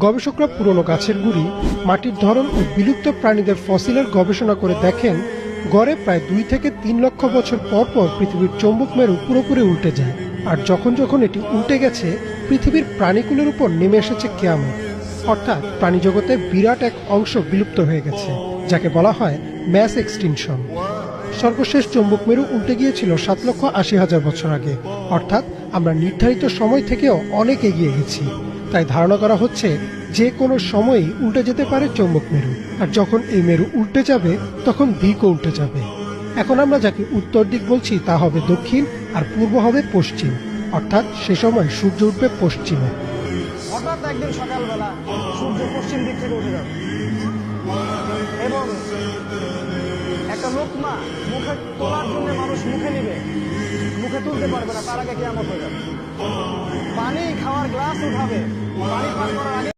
গবেষকরা পুরনো গাছের গুঁড়ি, মাটির ধরন ও বিলুপ্ত প্রাণীদের ফসিলের গবেষণা করে দেখেন গড়ে প্রায় 2 থেকে 3 লক্ষ বছর পর পর পৃথিবীর চৌম্বক মেরু পুরোপুরি উল্টে যায়। আর যখন যখন এটি উল্টে গেছে, পৃথিবীর প্রাণীকুলের উপর নেমে এসেছে কিয়ামত। অর্থাৎ প্রাণীজগতে বিরাট এক অংশ বিলুপ্ত হয়ে গেছে, যাকে বলা হয় ম্যাস এক্সটিনশন। সর্বশেষ চৌম্বক মেরু উল্টে গিয়েছিল 7,80,000 বছর আগে, অর্থাৎ আমরা নির্ধারিত সময় থেকেও অনেক এগিয়ে গেছি। তাই ধারণা করা হচ্ছে যে কোনো সময়ই উল্টে যেতে পারে চৌম্বক মেরু। আর যখন এই মেরু উল্টে যাবে, তখন দিকও উল্টে যাবে। এখন আমরা যাকে উত্তর দিক বলছি তা হবে দক্ষিণ, আর পূর্ব হবে পশ্চিম। অর্থাৎ সে সময় সূর্য উঠবে পশ্চিমে। হঠাৎ একদিন সকালবেলা সূর্য পশ্চিম দিক থেকে উঠে যাবে এবং একটা লোকমা মুখে তোলার জন্য মানুষ মুখে নিবে, মুখে তুলতে পারবে না, তার আগে কিয়ামত হয়ে যাবে। পানি খাওয়ার গ্লাস উঠাবে, পানি পান করার আগে